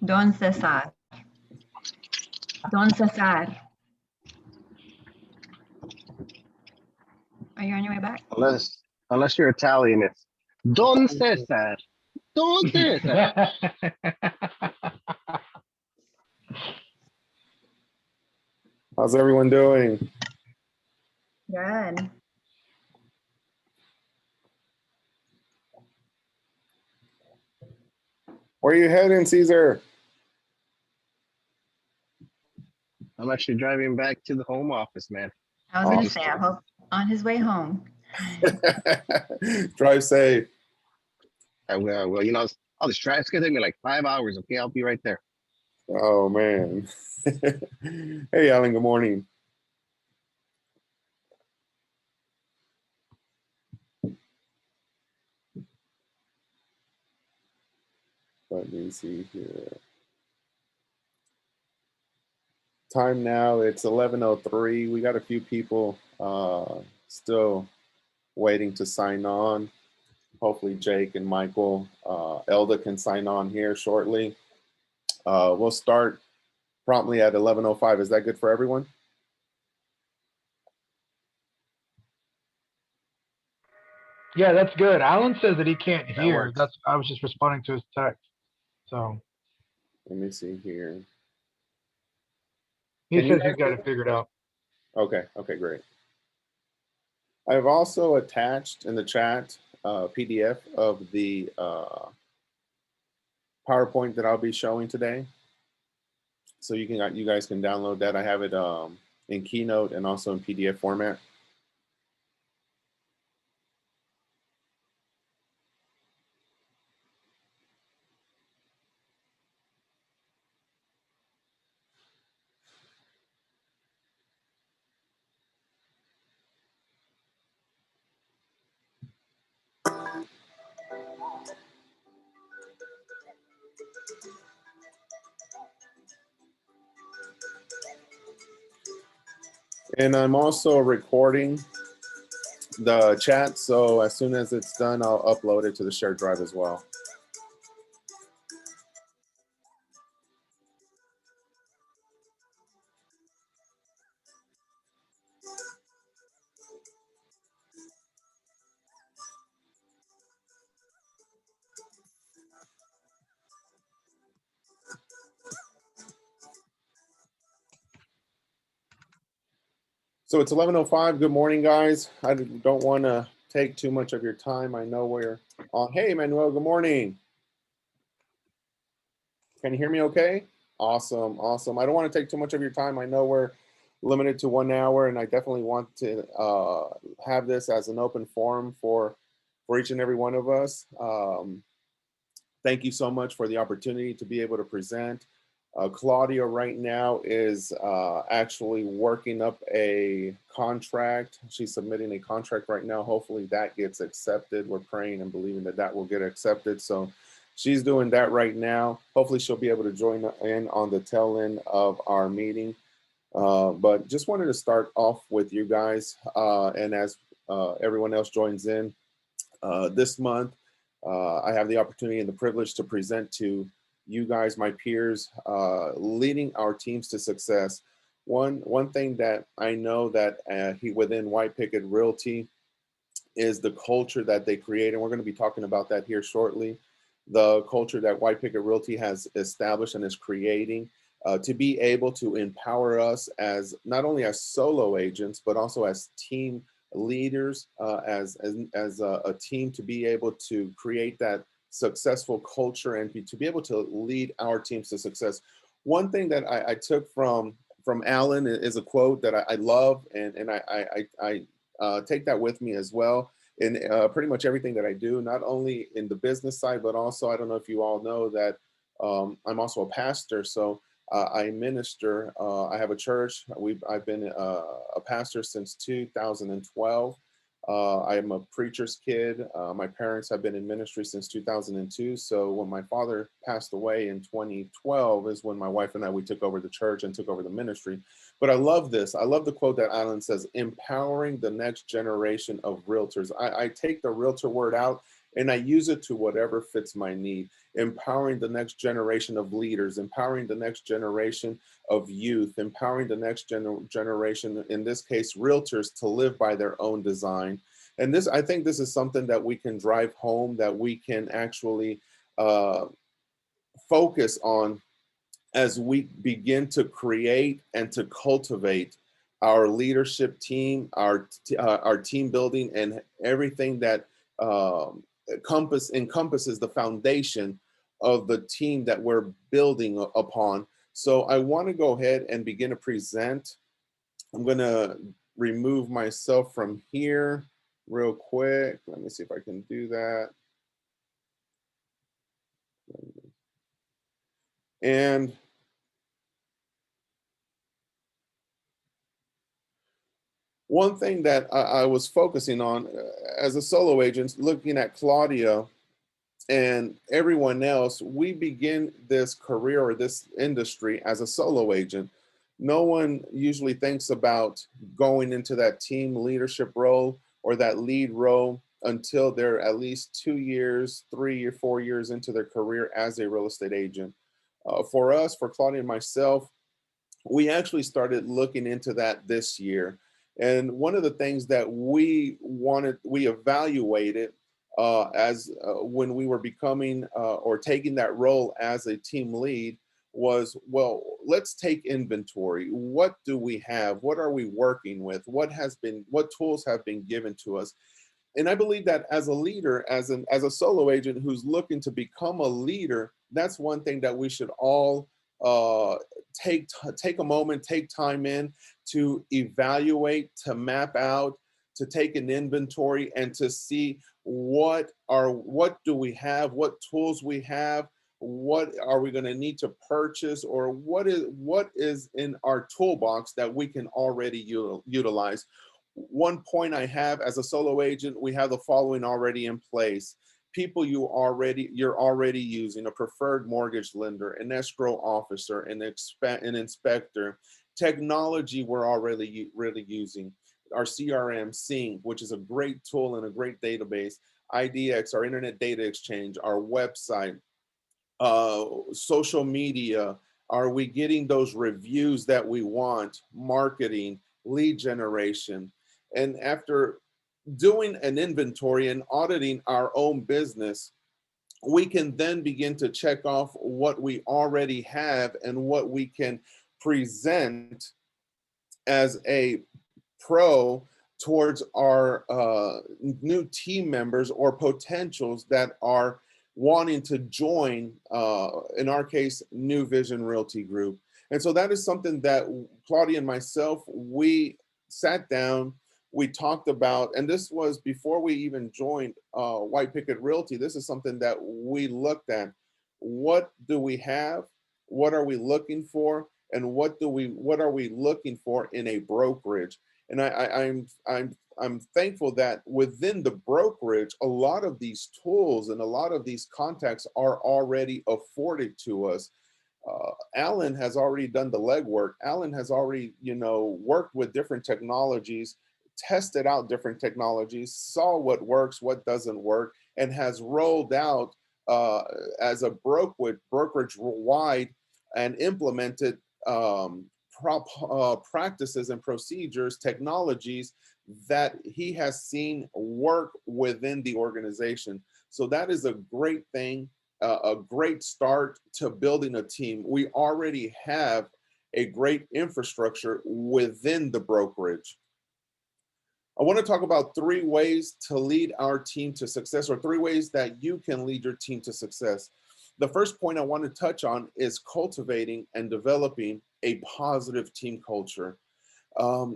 Don Cesar. Don Cesar. Are you on your way back? Unless you're Italian, it's Don Cesar. Don Cesar. How's everyone doing? Good. Where are you heading, Caesar? I'm actually driving back to the home office, man. I was going to say, I hope on his way home. Drive safe. I will. Well, you know, all this traffic's gonna take me like 5 hours. Okay, I'll be right there. Oh, man. Hey, Alan, good morning. Let me see here. Time now, it's 11:03. We got a few people still waiting to sign on. Hopefully Jake and Michael, Elda can sign on here shortly. We'll start promptly at 11:05. Is that good for everyone? Yeah, that's good. Alan says that he can't hear. Works. I was just responding to his text. So Let me see here. he Can you says he's guys got hear it figured out. Okay, great. I've also attached in the chat PDF of the PowerPoint that I'll be showing today. So you guys can download that. I have it in Keynote and also in PDF format. And I'm also recording the chat, so as soon as it's done, I'll upload it to the shared drive as well. So it's 11:05. Good morning, guys. I don't want to take too much of your time. I know we're on. Hey, Manuel, good morning. Can you hear me okay? Awesome. I don't want to take too much of your time. I know we're limited to 1 hour, and I definitely want to have this as an open forum for each and every one of us. Thank you so much for the opportunity to be able to present. Claudia right now is actually working up a contract. She's submitting a contract right now. Hopefully that gets accepted. We're praying and believing that that will get accepted. So she's doing that right now. Hopefully she'll be able to join in on the tail end of our meeting. But just wanted to start off with you guys. And as everyone else joins in this month, I have the opportunity and the privilege to present to you guys, my peers, leading our teams to success. One thing that I know that within White Picket Realty is the culture that they create, and we're going to be talking about that here shortly. The culture that White Picket Realty has established and is creating to be able to empower us as not only as solo agents, but also as team leaders, as a team, to be able to create that successful culture and to be able to lead our teams to success. One thing that I took from Alan is a quote that I love, and I take that with me as well in pretty much everything that I do, not only in the business side, but also, I don't know if you all know that I'm also a pastor. So I minister. I have a church. I've been a pastor since 2012. I am a preacher's kid. My parents have been in ministry since 2002. So when my father passed away in 2012 is when my wife and we took over the church and took over the ministry. But I love this. I love the quote that Alan says, empowering the next generation of realtors. I take the realtor word out and I use it to whatever fits my need, empowering the next generation of leaders, empowering the next generation of youth, empowering the next generation, in this case, realtors, to live by their own design. And this, I think this is something that we can drive home, that we can actually focus on as we begin to create and to cultivate our leadership team, our team building, and everything that encompasses the foundation of the team that we're building upon. So I want to go ahead and begin to present. I'm going to remove myself from here real quick. Let me see if I can do that. And one thing that I was focusing on as a solo agent, looking at Claudia and everyone else, we begin this career or this industry as a solo agent. No one usually thinks about going into that team leadership role or that lead role until they're at least 2 years, 3 or 4 years into their career as a real estate agent. For us, for Claudia and myself, we actually started looking into that this year. And one of the things that we evaluated as when we were becoming or taking that role as a team lead was, well, let's take inventory. What do we have? What are we working with? What tools have been given to us? And I believe that as a leader, as a solo agent who's looking to become a leader, that's one thing that we should all take a moment, take time in to evaluate, to map out, to take an inventory, and to see what do we have, what tools we have, what are we going to need to purchase, or what is in our toolbox that we can already utilize. One point I have as a solo agent, we have the following already in place. People you're already using: a preferred mortgage lender, an escrow officer, an inspector. Technology we're already really using. Our CRM, Sync, which is a great tool and a great database. IDX, our internet data exchange, our website, social media. Are we getting those reviews that we want? Marketing, lead generation. And after doing an inventory and auditing our own business, we can then begin to check off what we already have and what we can present as a pro towards our new team members or potentials that are wanting to join, in our case, New Vision Realty Group. And so that is something that Claudia and myself, we sat down, we talked about, and this was before we even joined White Picket Realty. This is something that we looked at. What do we have? What are we looking for? And what are we looking for in a brokerage? And I'm thankful that within the brokerage, a lot of these tools and a lot of these contacts are already afforded to us. Alan has already done the legwork. Alan has already, worked with different technologies, tested out different technologies, saw what works, what doesn't work, and has rolled out as a brokerage wide and implemented practices and procedures, technologies that he has seen work within the organization. So that is a great thing, a great start to building a team. We already have a great infrastructure within the brokerage. I want to talk about 3 ways to lead our team to success, or 3 ways that you can lead your team to success. The first point I want to touch on is cultivating and developing a positive team culture. I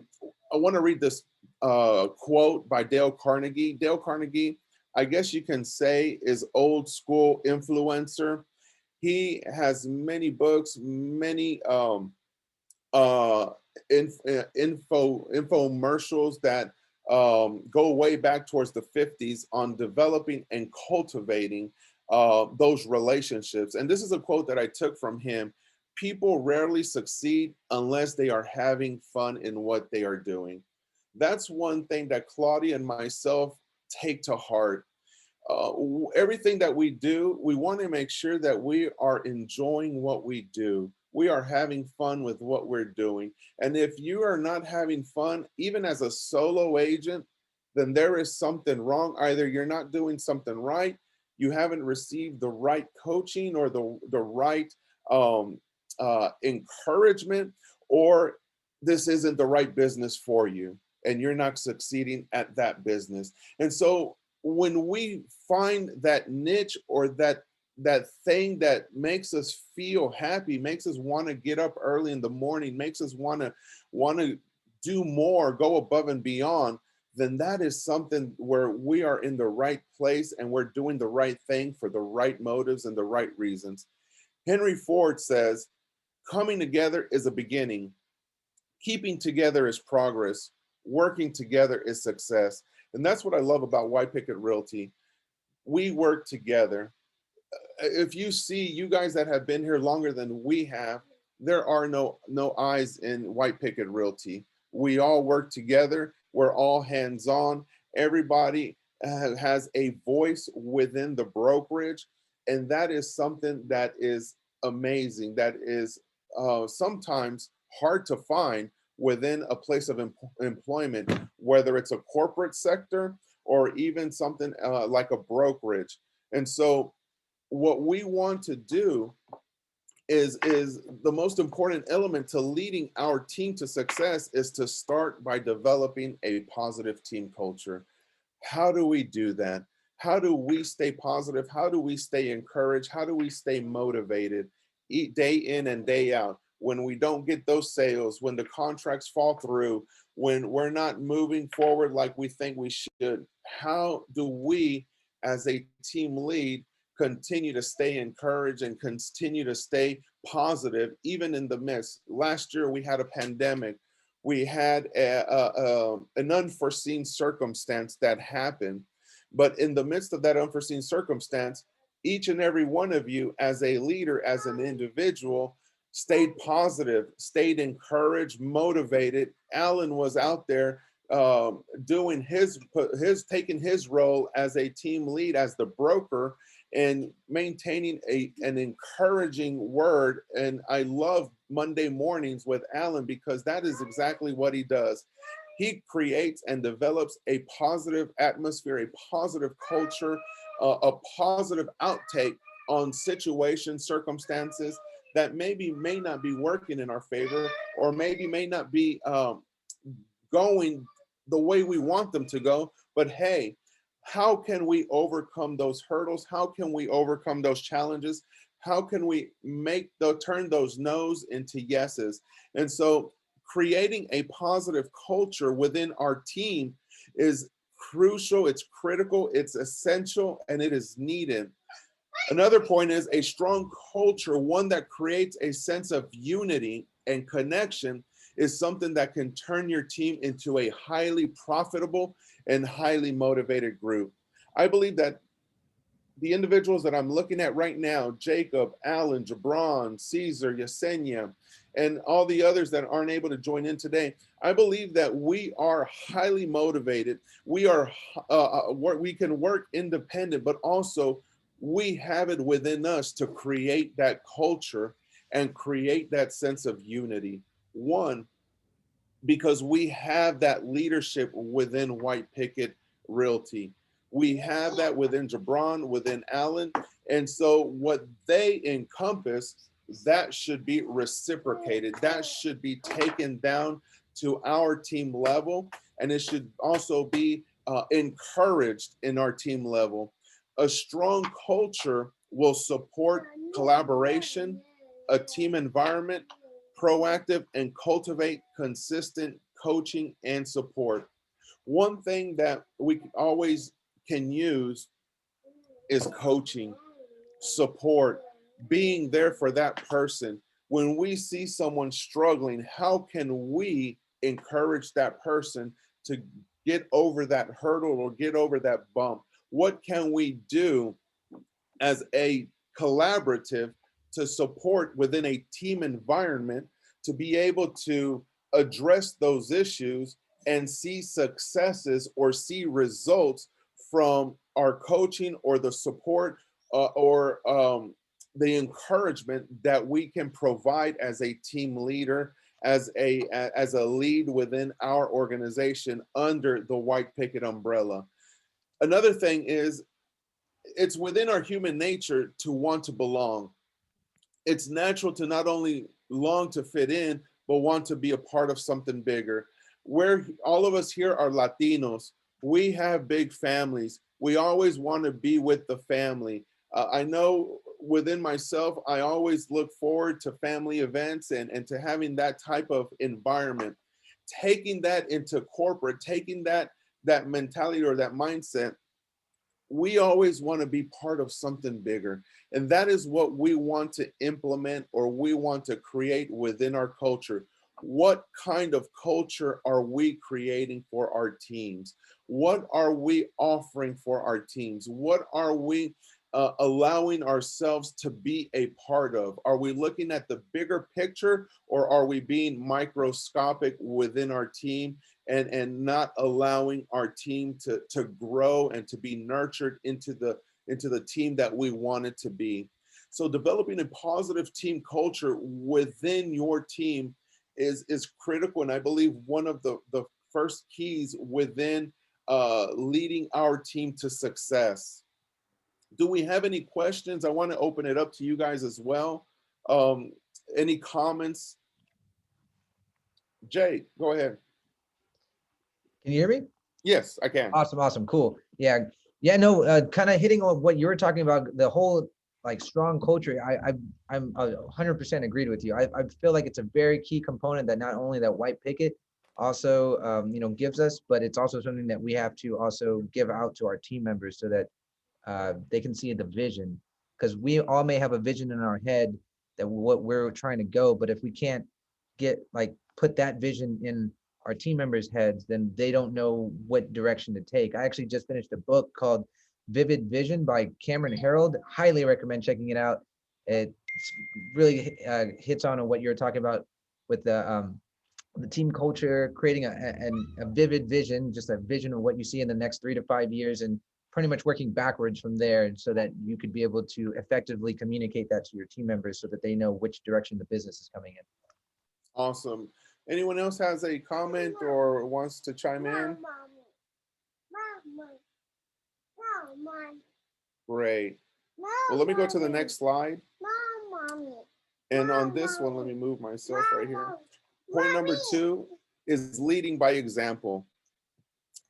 want to read this quote by Dale Carnegie. Dale Carnegie, I guess you can say, is old school influencer. He has many books, many infomercials that go way back towards the 50s on developing and cultivating those relationships. And this is a quote that I took from him. People rarely succeed unless they are having fun in what they are doing. That's one thing that Claudia and myself take to heart. everything that we do, we want to make sure that we are enjoying what we do. We are having fun with what we're doing. And if you are not having fun, even as a solo agent, then there is something wrong. Either you're not doing something right, you haven't received the right coaching or the right encouragement, or this isn't the right business for you and you're not succeeding at that business. And so when we find that niche or that thing that makes us feel happy, makes us want to get up early in the morning, makes us want to do more, go above and beyond, then that is something where we are in the right place and we're doing the right thing for the right motives and the right reasons. Henry Ford says, coming together is a beginning. Keeping together is progress. Working together is success. And that's what I love about White Picket Realty. We work together. If you see, you guys that have been here longer than we have, there are no I's in White Picket Realty. We all work together. We're all hands-on. Everybody has a voice within the brokerage. And that is something that is amazing. That is sometimes hard to find within a place of employment, whether it's a corporate sector or even something like a brokerage. And so what we want to do is the most important element to leading our team to success is to start by developing a positive team culture. How do we do that? How do we stay positive? How do we stay encouraged? How do we stay motivated day in and day out? When we don't get those sales, when the contracts fall through, when we're not moving forward like we think we should, how do we as a team lead continue to stay encouraged and continue to stay positive, even in the midst? Last year, we had a pandemic. We had an unforeseen circumstance that happened. But in the midst of that unforeseen circumstance, each and every one of you as a leader, as an individual, stayed positive, stayed encouraged, motivated. Alan was out there doing taking his role as a team lead, as the broker, and maintaining an encouraging word. And I love Monday mornings with Alan because that is exactly what he does. He creates and develops a positive atmosphere, a positive culture, a positive outtake on situations, circumstances that maybe may not be working in our favor, or maybe may not be going the way we want them to go. But hey, how can we overcome those hurdles? How can we overcome those challenges? How can we turn those no's into yeses? And so creating a positive culture within our team is crucial, it's critical, it's essential, and it is needed. Another point is a strong culture, one that creates a sense of unity and connection, is something that can turn your team into a highly profitable and highly motivated group. I believe that the individuals that I'm looking at right now, Jacob, Alan, Jabron, Caesar, Yesenia, and all the others that aren't able to join in today, I believe that we are highly motivated. We can work independent, but also we have it within us to create that culture and create that sense of unity. One, because we have that leadership within White Picket Realty. We have that within Jabron, within Alan. And so what they encompass, that should be reciprocated. That should be taken down to our team level. And it should also be encouraged in our team level. A strong culture will support collaboration, a team environment, proactive, and cultivate consistent coaching and support. One thing that we always can use is coaching, support, being there for that person. When we see someone struggling, how can we encourage that person to get over that hurdle or get over that bump? What can we do as a collaborative to support within a team environment to be able to address those issues and see successes or see results from our coaching or the support or the encouragement that we can provide as a team leader, as a lead within our organization under the White Picket umbrella. Another thing is, it's within our human nature to want to belong. It's natural to not only long to fit in, but want to be a part of something bigger. Where all of us here are Latinos, we have big families. We always want to be with the family. I know within myself, I always look forward to family events and to having that type of environment. Taking that into corporate, taking that mentality or that mindset, we always want to be part of something bigger. And that is what we want to implement or we want to create within our culture. What kind of culture are we creating for our teams? What are we offering for our teams? What are we allowing ourselves to be a part of? Are we looking at the bigger picture, or are we being microscopic within our team and not allowing our team to grow and to be nurtured into the team that we want it to be? So developing a positive team culture within your team is critical, and I believe one of the first keys within leading our team to success. Do we have any questions? I want to open it up to you guys as well. Any comments? Jay, go ahead. Can you hear me? Yes, I can. Awesome, cool. Yeah, no, kind of hitting on what you were talking about, the whole like strong culture. I'm 100% agreed with you. I feel like it's a very key component that not only that White Picket also gives us, but it's also something that we have to also give out to our team members so that they can see the vision, because we all may have a vision in our head that what we're trying to go, but if we can't put that vision in our team members' heads, then they don't know what direction to take. I actually just finished a book called Vivid Vision by Cameron Herold. Highly recommend checking it out. It really hits on what you're talking about with the team culture, creating a vivid vision, just a vision of what you see in the next 3 to 5 years, and pretty much working backwards from there so that you could be able to effectively communicate that to your team members so that they know which direction the business is coming in. Awesome. Anyone else has a comment or wants to chime in? Great. Well, let me go to the next slide. And on this one, let me move myself right here. Point number 2 is leading by example.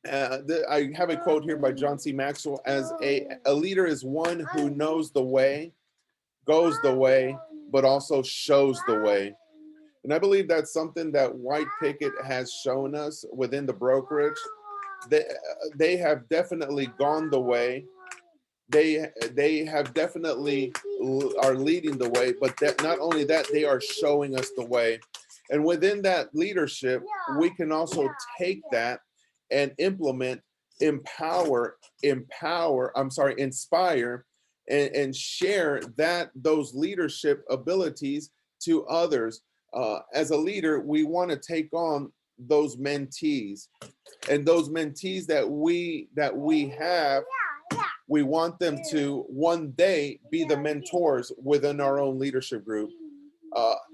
I have a quote here by John C. Maxwell: as a leader is one who knows the way, goes the way, but also shows the way. And I believe that's something that White Picket has shown us within the brokerage. They have definitely gone the way. They have definitely are leading the way, but that not only that, they are showing us the way. And within that leadership, we can also take that and implement, inspire, and share those leadership abilities to others. As a leader, we want to take on those mentees, and those mentees that we have, we want them to one day be the mentors within our own leadership group.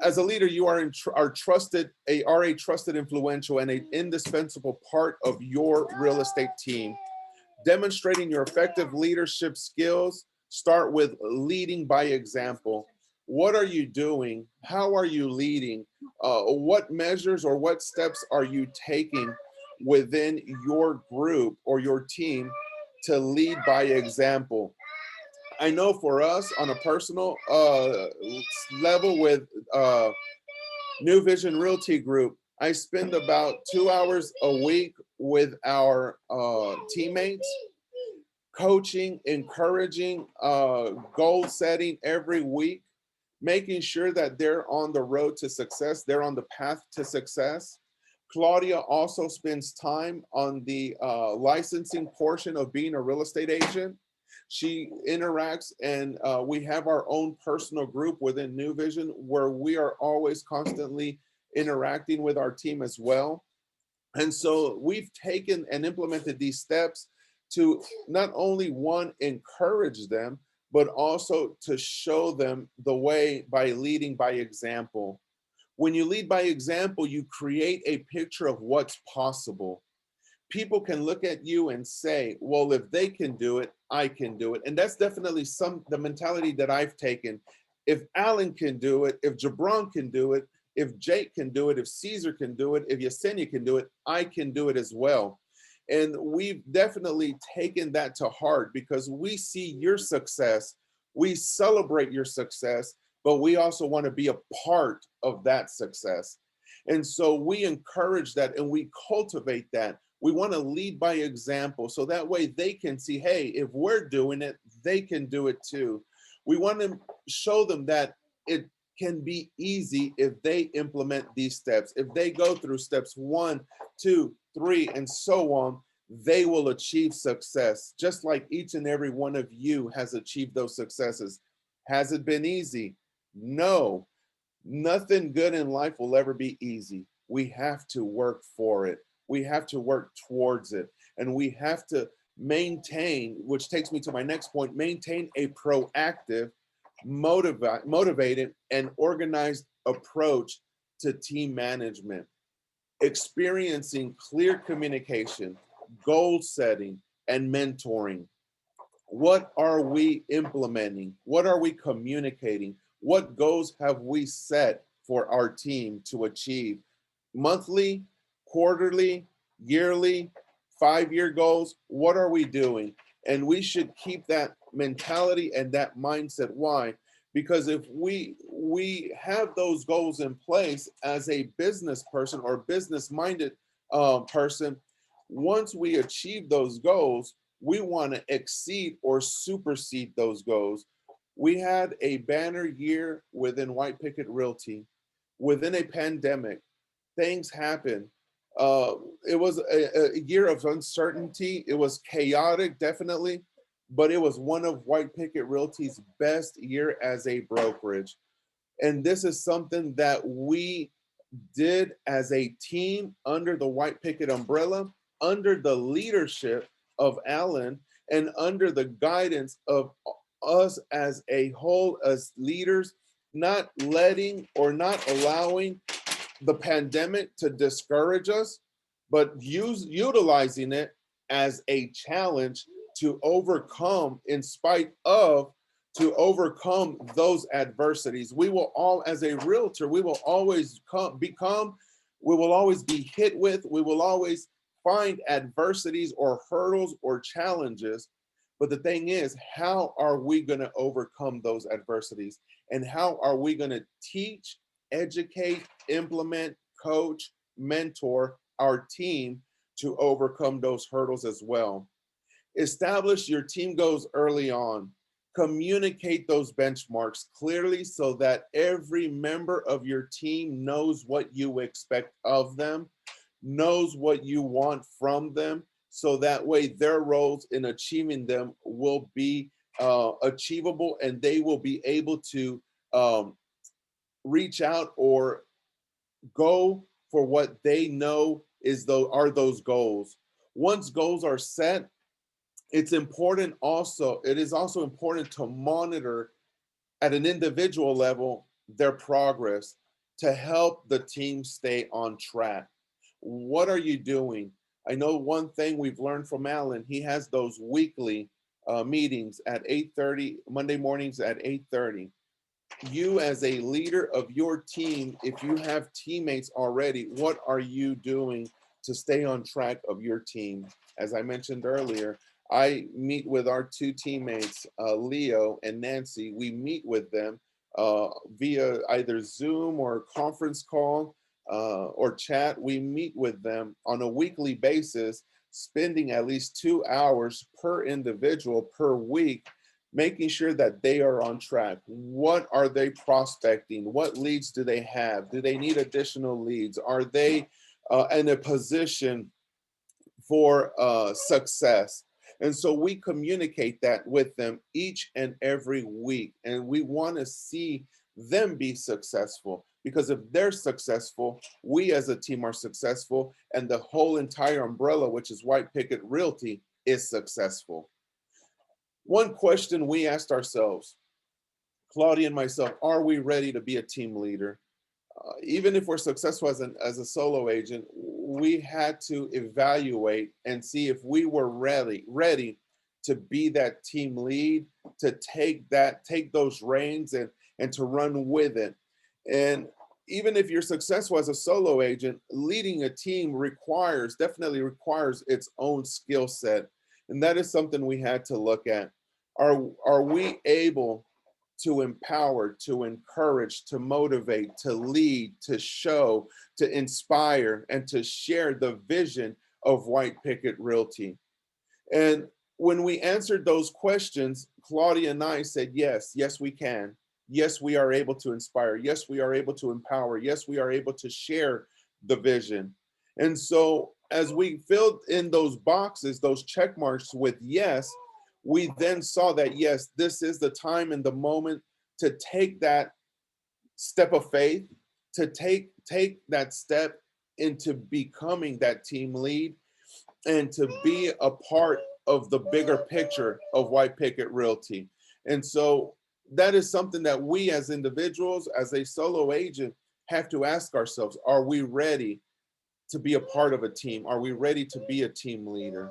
As a leader, you are a trusted, influential, and an indispensable part of your real estate team. Demonstrating your effective leadership skills start with leading by example. What are you doing? How are you leading? What measures or what steps are you taking within your group or your team to lead by example? I know for us on a personal level with New Vision Realty Group, I spend about 2 hours a week with our teammates, coaching, encouraging, goal setting every week, making sure that they're on the road to success, they're on the path to success. Claudia also spends time on the licensing portion of being a real estate agent. She interacts, and we have our own personal group within New Vision where we are always constantly interacting with our team as well. And so we've taken and implemented these steps to not only one, encourage them, but also to show them the way by leading by example. When you lead by example, you create a picture of what's possible. People can look at you and say, well, if they can do it, I can do it. And that's definitely the mentality that I've taken. If Alan can do it, if Jabron can do it, if Jake can do it, if Caesar can do it, if Yesenia can do it, I can do it as well. And we've definitely taken that to heart because we see your success, we celebrate your success, but we also want to be a part of that success. And so we encourage that and we cultivate that. We want to lead by example so that way they can see, hey, if we're doing it, they can do it too. We want to show them that it can be easy if they implement these steps. If they go through steps 1, 2, 3, and so on, they will achieve success, just like each and every one of you has achieved those successes. Has it been easy? No. Nothing good in life will ever be easy. We have to work for it. We have to work towards it. And we have to maintain, which takes me to my next point, maintain a proactive, motivated, and organized approach to team management. Experiencing clear communication, goal setting, and mentoring. What are we implementing? What are we communicating? What goals have we set for our team to achieve? Monthly, quarterly, yearly, 5-year goals? What are we doing? And we should keep that mentality and that mindset. Why? Because if we have those goals in place as a business person or business-minded person, once we achieve those goals, we want to exceed or supersede those goals. We had a banner year within White Picket Realty. Within a pandemic, things happen. It was a year of uncertainty. It was chaotic, definitely, but it was one of White Picket Realty's best year as a brokerage. And this is something that we did as a team under the White Picket umbrella, under the leadership of Alan, and under the guidance of us as a whole, as leaders, not letting or not allowing the pandemic to discourage us, but utilizing it as a challenge to overcome, in spite of, to overcome those adversities. We will all, as a realtor, we will always we will always be hit with, we will always find adversities or hurdles or challenges. But the thing is, how are we going to overcome those adversities? And how are we going to teach, educate, implement, coach, mentor our team to overcome those hurdles as well? Establish your team goals early on. Communicate those benchmarks clearly so that every member of your team knows what you expect of them, knows what you want from them, so that way their roles in achieving them will be achievable and they will be able to reach out or go for what they know are those goals. Once goals are set, it is also important to monitor at an individual level their progress to help the team stay on track. What are you doing? I know one thing we've learned from Alan, he has those weekly meetings at 8:30, Monday mornings at 8:30. You as a leader of your team, if you have teammates already, what are you doing to stay on track of your team? As I mentioned earlier, I meet with our 2 teammates, Leo and Nancy. We meet with them via either Zoom or conference call or chat. We meet with them on a weekly basis, spending at least 2 hours per individual per week, making sure that they are on track. What are they prospecting? What leads do they have? Do they need additional leads? Are they in a position for success? And so we communicate that with them each and every week. And we want to see them be successful, because if they're successful, we as a team are successful, and the whole entire umbrella, which is White Picket Realty, is successful. One question we asked ourselves, Claudia and myself, are we ready to be a team leader? Even if we're successful as a solo agent, we had to evaluate and see if we were ready to be that team lead, to take those reins and to run with it. And even if you're successful as a solo agent, leading a team definitely requires its own skill set. And that is something we had to look at. Are we able to empower, to encourage, to motivate, to lead, to show, to inspire, and to share the vision of White Picket Realty? And when we answered those questions, Claudia and I said, yes, we can. Yes, we are able to inspire. Yes, we are able to empower. Yes, we are able to share the vision. And so as we filled in those boxes, those check marks with yes, we then saw that, yes, this is the time and the moment to take that step of faith, to take that step into becoming that team lead and to be a part of the bigger picture of White Picket Realty. And so that is something that we as individuals, as a solo agent, have to ask ourselves, are we ready to be a part of a team? Are we ready to be a team leader?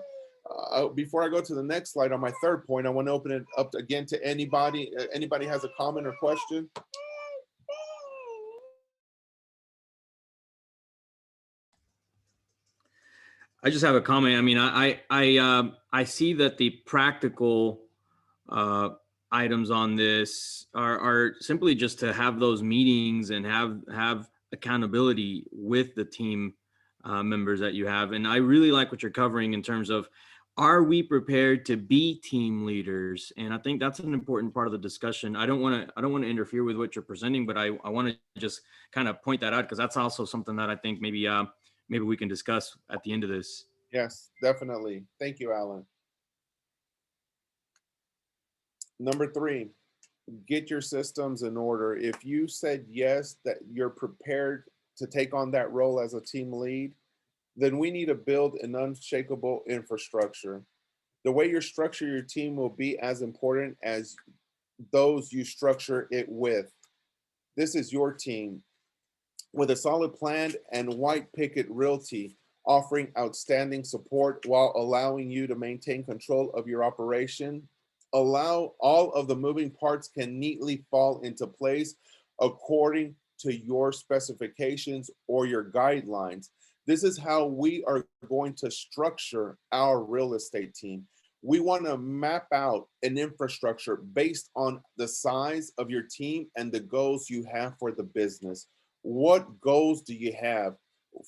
Before I go to the next slide, on my third point, I want to open it up again to anybody. Anybody has a comment or question? I just have a comment. I mean, I see that the practical items on this are simply just to have those meetings and have accountability with the team members that you have. And I really like what you're covering in terms of, are we prepared to be team leaders? And I think that's an important part of the discussion. I don't want to interfere with what you're presenting, but I want to just kind of point that out, because that's also something that I think maybe we can discuss at the end of this. Yes, definitely. Thank you, Alan. Number 3, get your systems in order. If you said yes, that you're prepared to take on that role as a team lead, then we need to build an unshakable infrastructure. The way you structure your team will be as important as those you structure it with. This is your team. With a solid plan and White Picket Realty offering outstanding support while allowing you to maintain control of your operation, allow all of the moving parts can neatly fall into place according to your specifications or your guidelines. This is how we are going to structure our real estate team. We want to map out an infrastructure based on the size of your team and the goals you have for the business. What goals do you have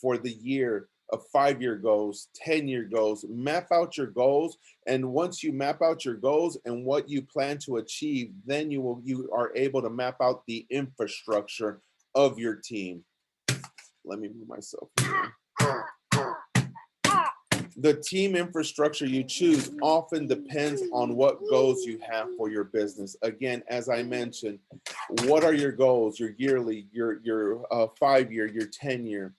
for the year? 5-year goals, 10-year goals. Map out your goals, and once you map out your goals and what you plan to achieve, then you are able to map out the infrastructure of your team. Let me move myself here. The team infrastructure you choose often depends on what goals you have for your business. Again, as I mentioned, what are your goals? Your yearly, your 5-year, your 10-year.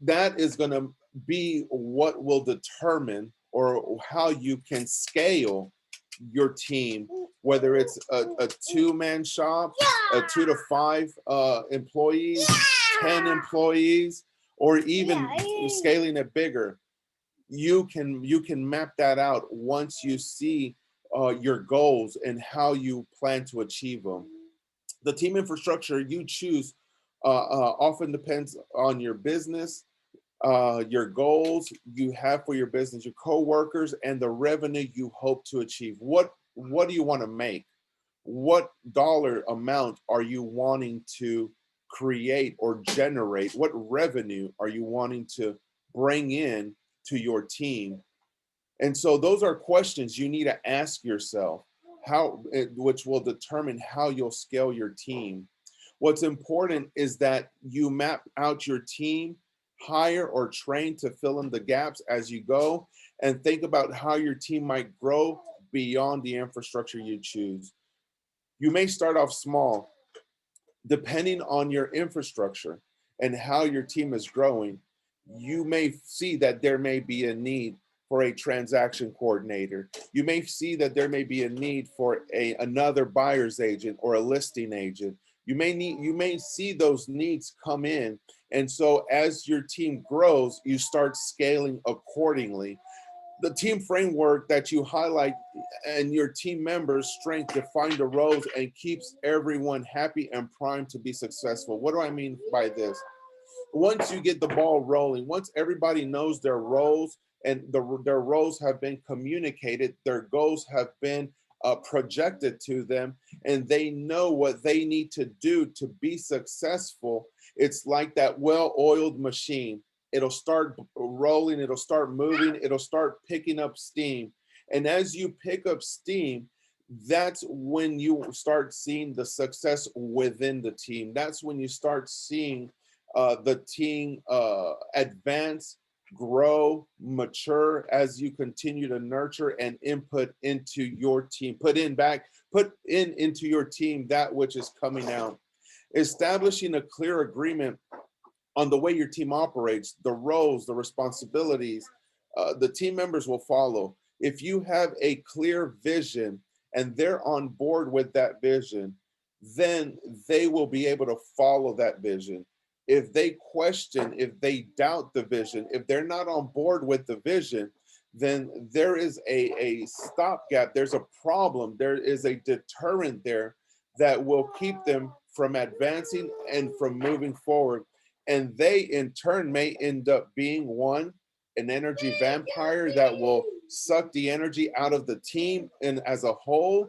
That is going to be what will determine or how you can scale your team, whether it's a 2-man shop, a 2 to 5 employees, 10 employees, or even scaling it bigger. You can map that out once you see your goals and how you plan to achieve them. The team infrastructure you choose often depends on your business, your goals you have for your business, your coworkers, and the revenue you hope to achieve. What do you want to make? What dollar amount are you wanting to create or generate? What revenue are you wanting to bring in to your team? And so those are questions you need to ask yourself, which will determine how you'll scale your team. What's important is that you map out your team, hire or train to fill in the gaps as you go, and think about how your team might grow beyond the infrastructure you choose. You may start off small. Depending on your infrastructure and how your team is growing, you may see that there may be a need for a transaction coordinator. You may see that there may be a need for another buyer's agent or a listing agent. You may see those needs come in. And so as your team grows, you start scaling accordingly. The team framework that you highlight and your team members' strength define the roles and keeps everyone happy and primed to be successful. What do I mean by this? Once you get the ball rolling, once everybody knows their roles and their roles have been communicated, their goals have been projected to them, and they know what they need to do to be successful, it's like that well-oiled machine. It'll start rolling, it'll start moving, it'll start picking up steam. And as you pick up steam, that's when you start seeing the success within the team. That's when you start seeing the team advance, grow, mature as you continue to nurture and input into your team. Put in into your team that which is coming out. Establishing a clear agreement on the way your team operates, the roles, the responsibilities, the team members will follow. If you have a clear vision and they're on board with that vision, then they will be able to follow that vision. If they question, if they doubt the vision, if they're not on board with the vision, then there is a stopgap, there's a problem, there is a deterrent there that will keep them from advancing and from moving forward. And they in turn may end up being an energy vampire that will suck the energy out of the team and as a whole.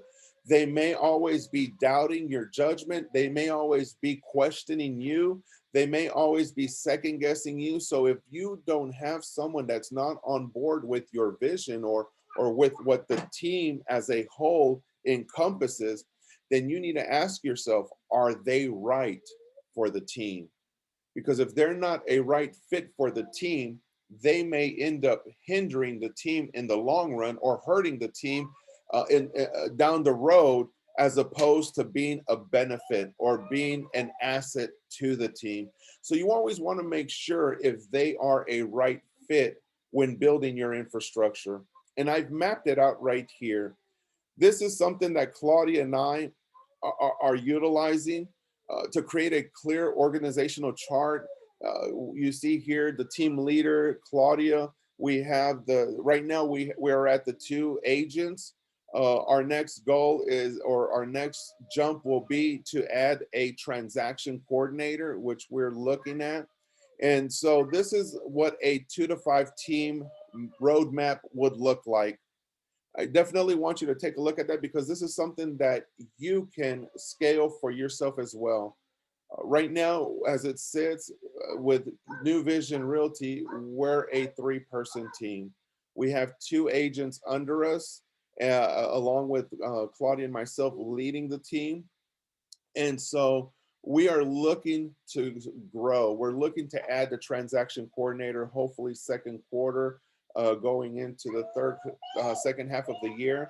They may always be doubting your judgment. They may always be questioning you. They may always be second guessing you. So if you don't have someone that's not on board with your vision or with what the team as a whole encompasses, then you need to ask yourself, are they right for the team? Because if they're not a right fit for the team, they may end up hindering the team in the long run or hurting the team down the road, as opposed to being a benefit or being an asset to the team. So you always want to make sure if they are a right fit when building your infrastructure. And I've mapped it out right here. This is something that Claudia and I are utilizing to create a clear organizational chart. You see here the team leader, Claudia. We have right now we are at the 2 agents. Our next goal is, or our next jump will be to add a transaction coordinator, which we're looking at. And so this is what a 2 to 5 team roadmap would look like. I definitely want you to take a look at that, because this is something that you can scale for yourself as well. Right now, as it sits with New Vision Realty, we're a 3-person team. We have 2 agents under us, along with Claudia and myself leading the team. And so we are looking to grow. We're looking to add the transaction coordinator, hopefully second quarter, going into the second half of the year.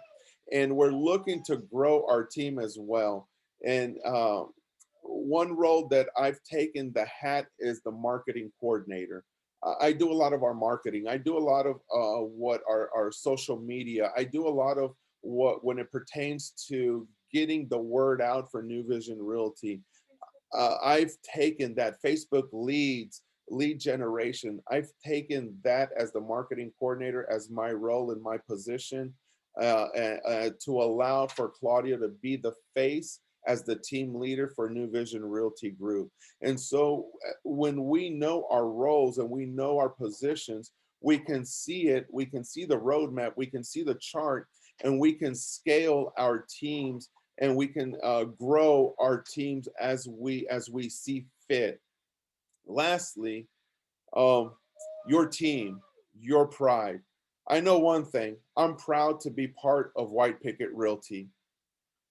And we're looking to grow our team as well. And one role that I've taken the hat is the marketing coordinator. I do a lot of our marketing. I do a lot of what our social media. I do a lot of what when it pertains to getting the word out for New Vision Realty. I've taken that Facebook lead generation. I've taken that as the marketing coordinator as my role and my position to allow for Claudia to be the face as the team leader for New Vision Realty Group. And so when we know our roles and we know our positions, we can see it, we can see the roadmap, we can see the chart, and we can scale our teams and we can grow our teams as we see fit. Lastly, your team, your pride. I know one thing, I'm proud to be part of White Picket Realty.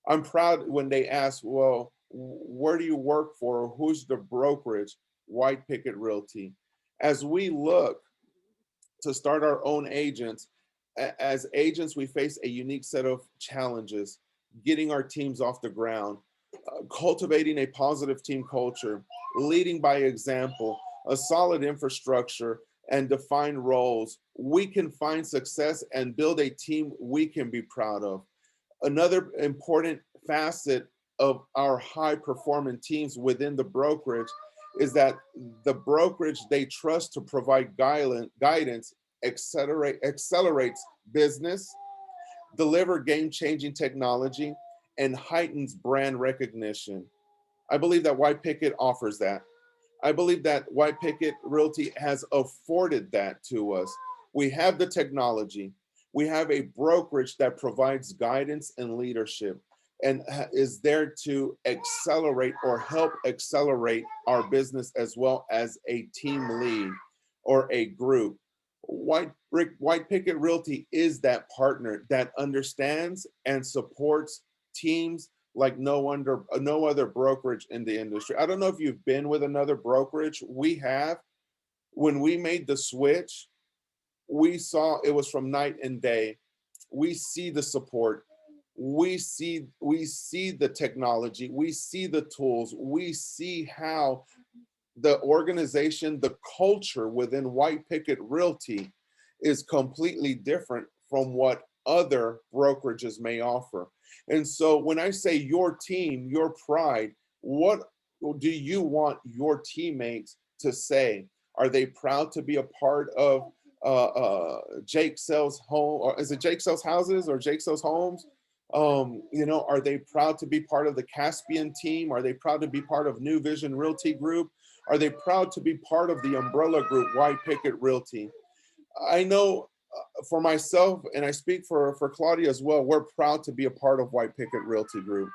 I'm proud when they ask, well, where do you work for? Who's the brokerage? White Picket Realty. As we look to start our own agents, as agents, we face a unique set of challenges, getting our teams off the ground, cultivating a positive team culture, leading by example, a solid infrastructure, and define roles, we can find success and build a team we can be proud of. Another important facet of our high performing teams within the brokerage is that the brokerage they trust to provide guidance accelerates business, deliver game-changing technology, and heightens brand recognition. I believe that White Picket offers that. I believe that White Picket Realty has afforded that to us. We have the technology. We have a brokerage that provides guidance and leadership and is there to accelerate or help accelerate our business as well as a team lead or a group. White Picket Realty is that partner that understands and supports teams like no other brokerage in the industry. I don't know if you've been with another brokerage. We have. When we made the switch, we saw it was from night and day. We see the support. We see the technology. We see the tools. We see how the organization, the culture within White Picket Realty is completely different from what other brokerages may offer. And so when I say your team, your pride, what do you want your teammates to say? Are they proud to be a part of Jake Sells Home, or is it Jake Sells Houses or Jake Sells Homes? Are they proud to be part of the Caspian team? Are they proud to be part of New Vision Realty Group? Are they proud to be part of the umbrella group, White Picket Realty? I know for myself, and I speak for Claudia as well, we're proud to be a part of White Picket Realty Group.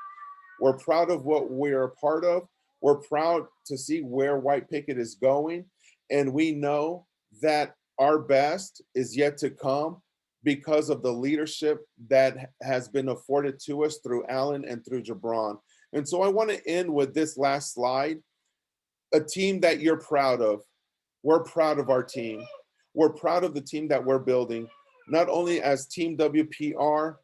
We're proud of what we're a part of. We're proud to see where White Picket is going. And we know that our best is yet to come because of the leadership that has been afforded to us through Alan and through Jabron. And so I want to end with this last slide. A team that you're proud of. We're proud of our team. We're proud of the team that we're building, not only as Team WPR,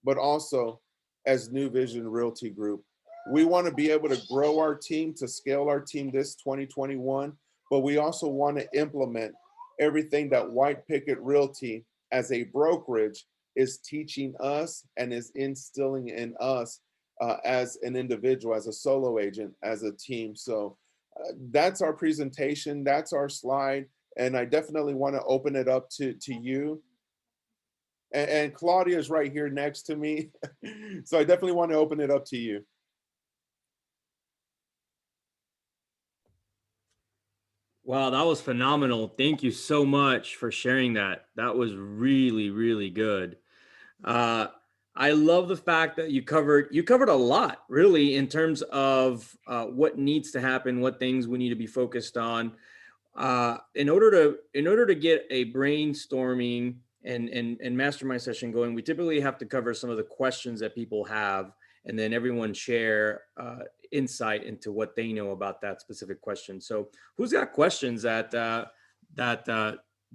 but also as New Vision Realty Group. We want to be able to grow our team, to scale our team this 2021, but we also want to implement everything that White Picket Realty as a brokerage is teaching us and is instilling in us as an individual, as a solo agent, as a team. So that's our presentation. That's our slide. And I definitely want to open it up to you. And Claudia is right here next to me. So I definitely want to open it up to you. Wow, that was phenomenal. Thank you so much for sharing that. That was really, really good. I love the fact that you covered a lot, really, in terms of what needs to happen, what things we need to be focused on. In order to get a brainstorming and mastermind session going, we typically have to cover some of the questions that people have, and then everyone share insight into what they know about that specific question. So who's got questions that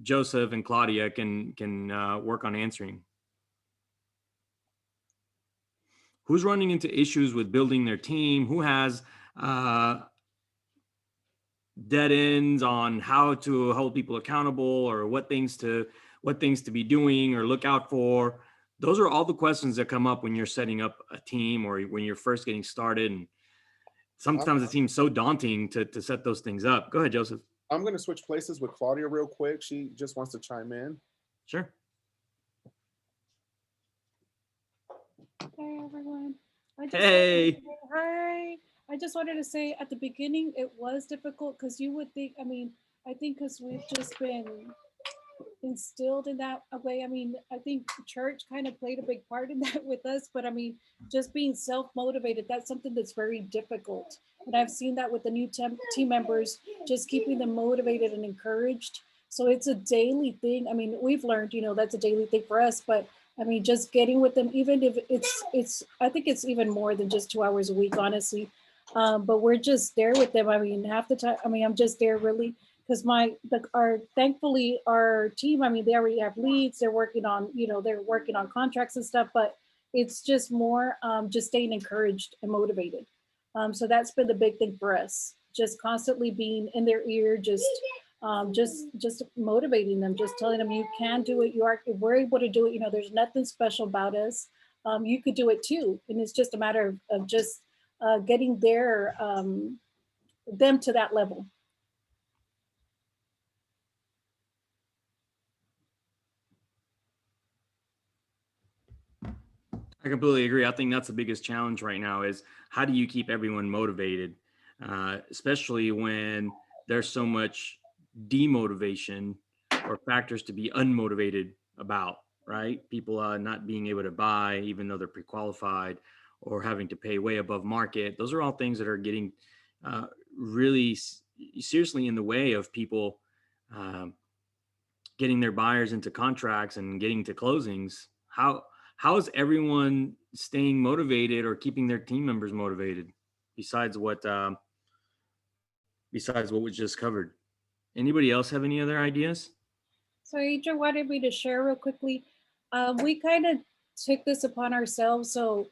Joseph and Claudia can work on answering? Who's running into issues with building their team? Who has dead ends on how to hold people accountable, or what things to be doing or look out for? Those are all the questions that come up when you're setting up a team or when you're first getting started. And sometimes it seems so daunting to set those things up. Go ahead, Joseph. I'm going to switch places with Claudia real quick. She just wants to chime in. Sure. Hey everyone. Hey. Hi. I just wanted to say at the beginning it was difficult because you would think, I think because we've just been instilled in that way. I think church kind of played a big part in that with us, but just being self-motivated, that's something that's very difficult. And I've seen that with the new team members, just keeping them motivated and encouraged. So it's a daily thing. We've learned, that's a daily thing for us, but just getting with them, even if I think it's even more than just 2 hours a week, honestly. But we're just there with them. Half the time, I'm just there really because thankfully our team, they already have leads. They're working on, they're working on contracts and stuff, but it's just more just staying encouraged and motivated. So that's been the big thing for us, just constantly being in their ear, just Just motivating them, just telling them you can do it. We're able to do it. There's nothing special about us. You could do it too. And it's just a matter of just getting them to that level. I completely agree. I think that's the biggest challenge right now is how do you keep everyone motivated, especially when there's so much demotivation or factors to be unmotivated about, right? People not being able to buy even though they're pre-qualified or having to pay way above market. Those are all things that are getting really seriously in the way of people getting their buyers into contracts and getting to closings. How is everyone staying motivated or keeping their team members motivated besides what was just covered? Anybody else have any other ideas? So Adrian wanted me to share real quickly. We kind of took this upon ourselves. So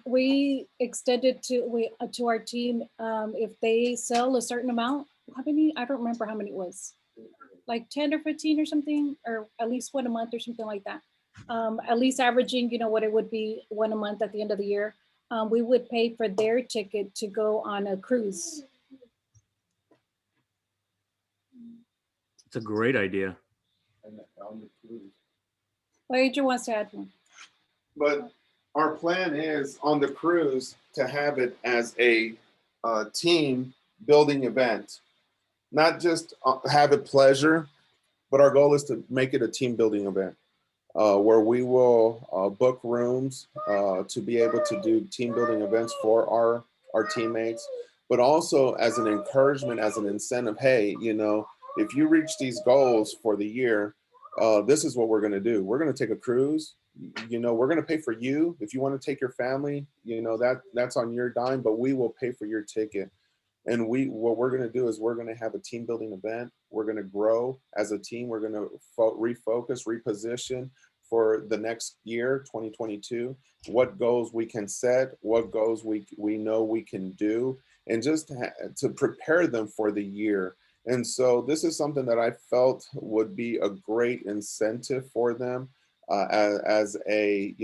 we extended to our team, if they sell a certain amount, how many, I don't remember how many it was, like 10 or 15 or something, or at least one a month or something like that. At least averaging, what it would be one a month at the end of the year. We would pay for their ticket to go on a cruise. It's a great idea. Well, Adrian wants to add one. But our plan is on the cruise to have it as a team building event, not just have it pleasure, but our goal is to make it a team building event where we will book rooms to be able to do team building events for our teammates, but also as an encouragement, as an incentive. Hey, if you reach these goals for the year, this is what we're going to do. We're going to take a cruise. We're going to pay for you. If you want to take your family, that's on your dime, but we will pay for your ticket. And what we're going to do is we're going to have a team building event. We're going to grow as a team. We're going to refocus, reposition for the next year, 2022, what goals we can set, what goals we know we can do, and just to prepare them for the year. And so this is something that I felt would be a great incentive for them as a,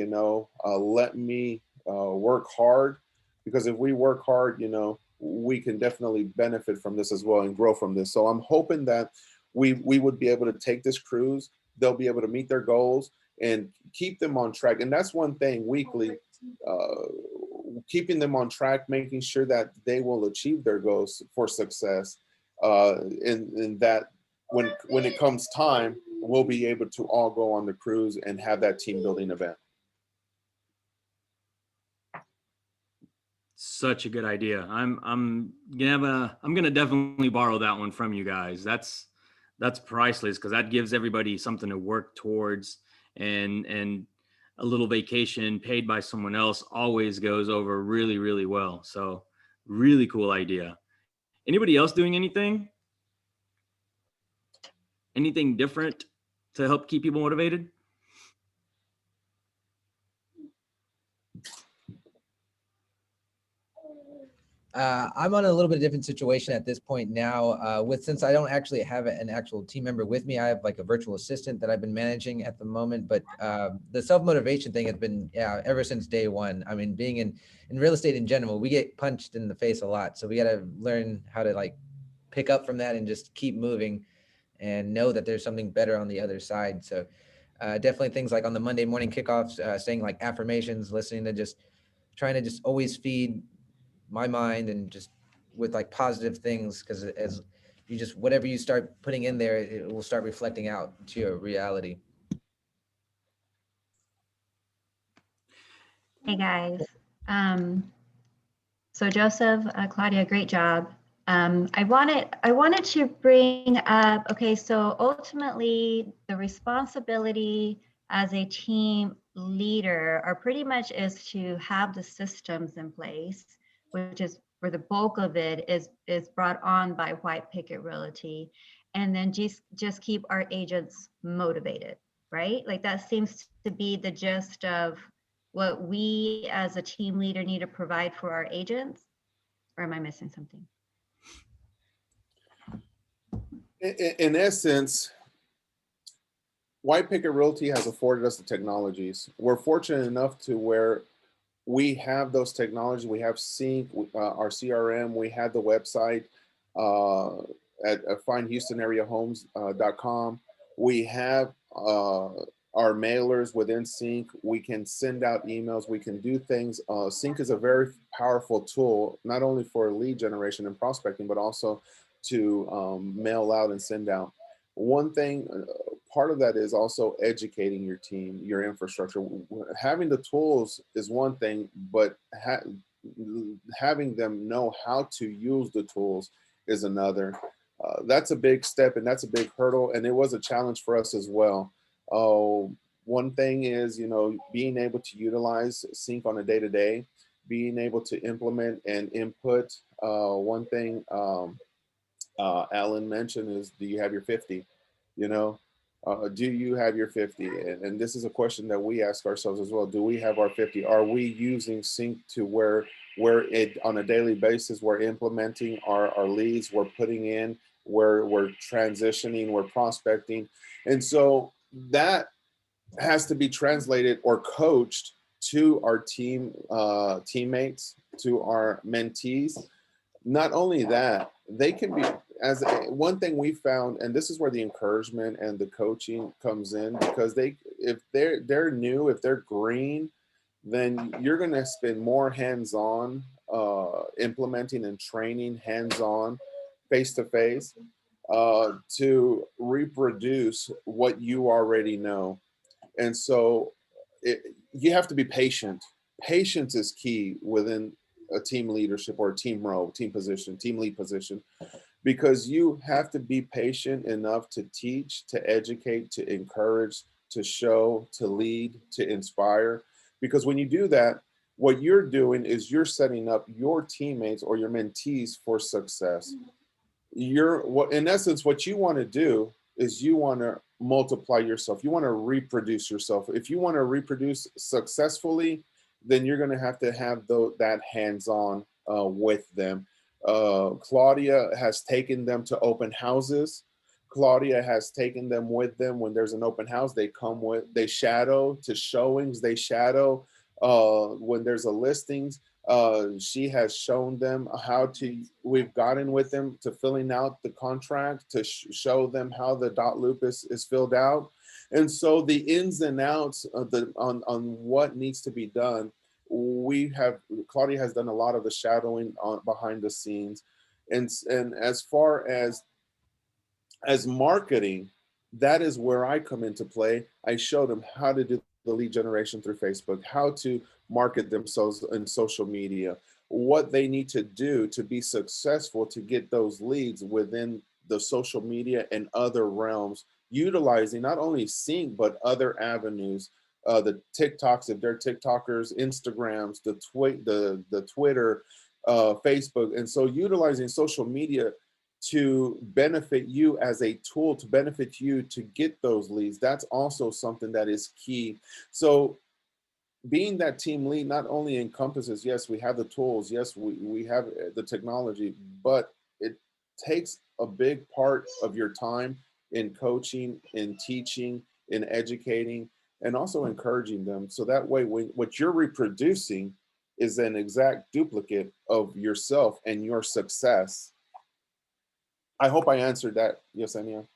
let me work hard, because if we work hard, we can definitely benefit from this as well and grow from this. So I'm hoping that we would be able to take this cruise. They'll be able to meet their goals and keep them on track. And that's one thing weekly, keeping them on track, making sure that they will achieve their goals for success. And that when it comes time, we'll be able to all go on the cruise and have that team building event. Such a good idea. I'm gonna definitely borrow that one from you guys. That's priceless, because that gives everybody something to work towards, and a little vacation paid by someone else always goes over really, really well. So really cool idea. Anybody else doing anything? Anything different to help keep people motivated? I'm on a little bit different situation at this point now. Since I don't actually have an actual team member with me, I have like a virtual assistant that I've been managing at the moment. But the self-motivation thing has been, ever since day one. I mean, being in real estate in general, we get punched in the face a lot. So we got to learn how to like pick up from that and just keep moving and know that there's something better on the other side. So definitely things like on the Monday morning kickoffs, saying like affirmations, listening to just trying to just always feed my mind and just with like positive things, because as you just whatever you start putting in there, it will start reflecting out to your reality. Hey guys. So Joseph, Claudia, great job. I wanted to bring up, okay, so ultimately the responsibility as a team leader are pretty much is to have the systems in place, which is where the bulk of it is brought on by White Picket Realty, and then just keep our agents motivated, right? Like that seems to be the gist of what we as a team leader need to provide for our agents. Or am I missing something? in essence, White Picket Realty has afforded us the technologies. We're fortunate enough to where we have those technologies. We have Sync, our CRM. We have the website at findhoustonareahomes.com. We have our mailers within Sync. We can send out emails. We can do things. Sync is a very powerful tool, not only for lead generation and prospecting, but also to mail out and send out. One thing, part of that is also educating your team, your infrastructure. Having the tools is one thing, but having them know how to use the tools is another. That's a big step and that's a big hurdle. And it was a challenge for us as well. One thing is, being able to utilize Sync on a day-to-day, being able to implement and input. One thing Alan mentioned is, do you have your 50? Do you have your 50? And this is a question that we ask ourselves as well. Do we have our 50? Are we using Sync to where it on a daily basis, we're implementing our leads, we're putting in, we're transitioning, we're prospecting. And so that has to be translated or coached to our teammates, to our mentees. Not only that, they can be, one thing we found, and this is where the encouragement and the coaching comes in, because if they're new, if they're green, then you're going to spend more hands-on implementing and training, hands-on, face-to-face, to reproduce what you already know. And so you have to be patient. Patience is key within a team leadership or a team role, team position, team lead position, because you have to be patient enough to teach, to educate, to encourage, to show, to lead, to inspire. Because when you do that, what you're doing is you're setting up your teammates or your mentees for success. In essence, what you want to do is you want to multiply yourself. You want to reproduce yourself. If you want to reproduce successfully, then you're going to have that hands-on with them. Claudia has taken them to open houses. Claudia has taken them with them when there's an open house. They shadow to showings. They shadow when there's a listings. She has shown them we've gotten with them to filling out the contract, to show them how the dot loop is filled out. And so the ins and outs of on what needs to be done, Claudia has done a lot of the shadowing behind the scenes. And as far as marketing, that is where I come into play. I show them how to do the lead generation through Facebook, how to market themselves in social media, what they need to do to be successful to get those leads within the social media and other realms, utilizing not only Sync, but other avenues, the TikToks, if they're TikTokers, Instagrams, the Twitter, Facebook. And so utilizing social media to benefit you as a tool, to benefit you to get those leads. That's also something that is key. So being that team lead not only encompasses, yes, we have the tools, yes, we have the technology, but it takes a big part of your time in coaching, in teaching, in educating, and also encouraging them. So that way, what you're reproducing is an exact duplicate of yourself and your success. I hope I answered that, Yesenia.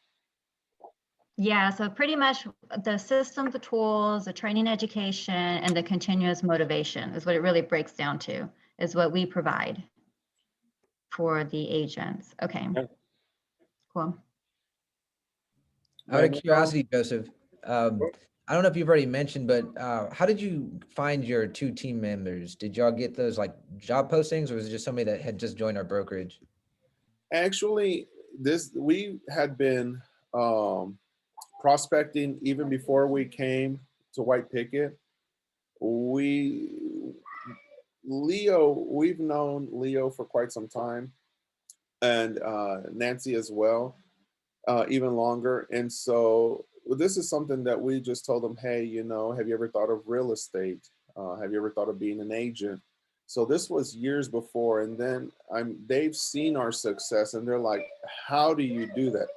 Yeah, so pretty much the system, the tools, the training, education, and the continuous motivation is what it really breaks down to, is what we provide for the agents. Okay, cool. Out of curiosity, Joseph, I don't know if you've already mentioned, but how did you find your 2 team members? Did y'all get those like job postings, or was it just somebody that had just joined our brokerage? Actually, we had been prospecting even before we came to White Picket. We've known Leo for quite some time, and Nancy as well, even longer. And so this is something that we just told them, hey, have you ever thought of real estate? Have you ever thought of being an agent? So this was years before, and then they've seen our success, and they're like, how do you do that?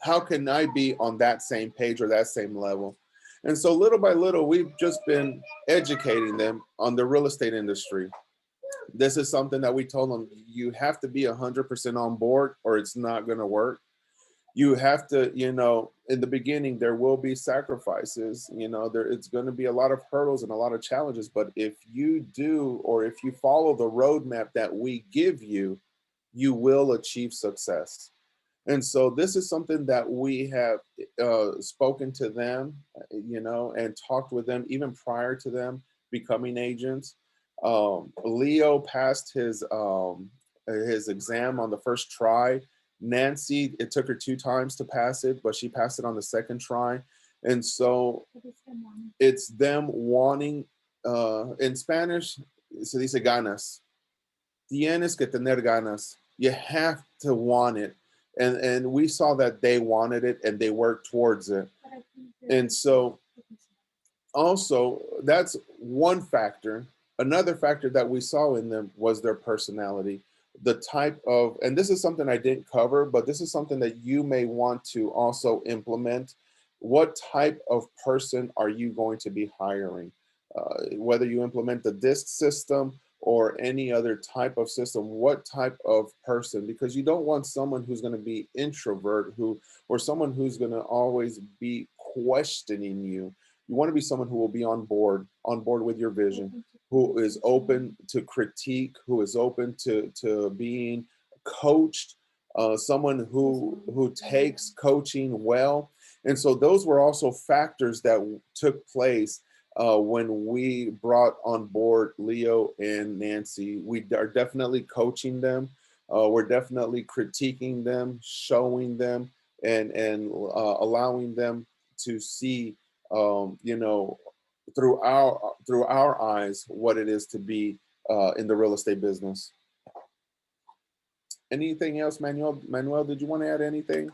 how can I be on that same page or that same level? And so little by little, we've just been educating them on the real estate industry. This is something that we told them, you have to be 100% on board or it's not going to work. You have to, you know, in the beginning, there will be sacrifices, you know, it's going to be a lot of hurdles and a lot of challenges. But if you do, or if you follow the roadmap that we give you, you will achieve success. And so this is something that we have spoken to them, you know, and talked with them even prior to them becoming agents. Leo passed his exam on the first try. Nancy, it took her 2 times to pass it, but she passed it on the second try. And so it's them wanting, in Spanish, se dice ganas. Tienes que tener ganas. You have to want it. And we saw that they wanted it and they worked towards it. And so also, that's one factor. Another factor that we saw in them was their personality. The type of, and this is something I didn't cover, but this is something that you may want to also implement. What type of person are you going to be hiring? Whether you implement the DISC system or any other type of system, what type of person? Because you don't want someone who's going to be introvert, or someone who's going to always be questioning you. You want to be someone who will be on board with your vision, who is open to critique, who is open to being coached, someone who takes coaching well. And so those were also factors that took place when we brought on board Leo and Nancy. We are definitely coaching them. We're definitely critiquing them, showing them, and allowing them to see, you know, through our eyes, what it is to be in the real estate business. Anything else, Manuel? Manuel, did you want to add anything?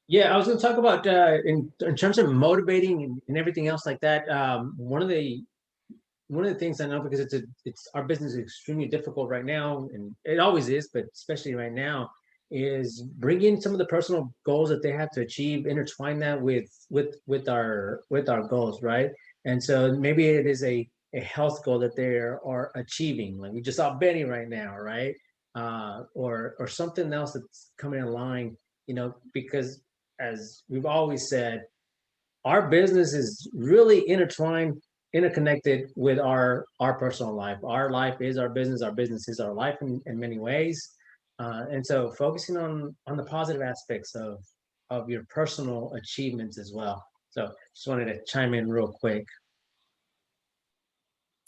Yeah, I was going to talk about in terms of motivating and everything else like that. One of the things I know, because it's our business is extremely difficult right now, and it always is, but especially right now, is bring in some of the personal goals that they have to achieve, intertwine that with our goals, right? And so maybe it is a health goal that they are achieving, like we just saw Benny right now, right? Or something else that's coming in line, you know, because as we've always said, our business is really interconnected with our personal life. Our life is our business is our life in many ways. And so focusing on the positive aspects of your personal achievements as well. So just wanted to chime in real quick.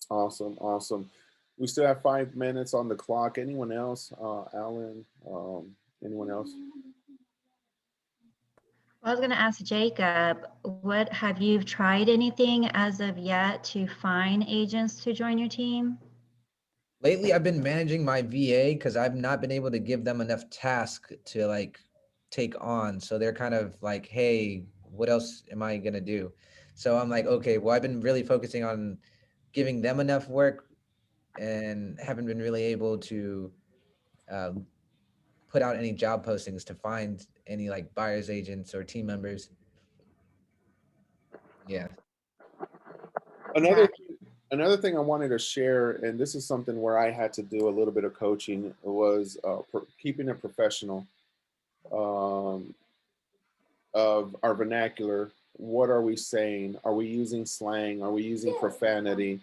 Awesome, awesome. We still have 5 minutes on the clock. Anyone else? Alan, anyone else? I was going to ask Jacob, what have you tried anything as of yet to find agents to join your team? Lately, I've been managing my VA because I've not been able to give them enough task to like take on. So they're kind of like, hey, what else am I gonna do? So I'm like, okay, well, I've been really focusing on giving them enough work and haven't been really able to put out any job postings to find any like buyer's agents or team members. Yeah. Another thing I wanted to share, and this is something where I had to do a little bit of coaching, was keeping it professional, of our vernacular. What are we saying? Are we using slang? Are we using profanity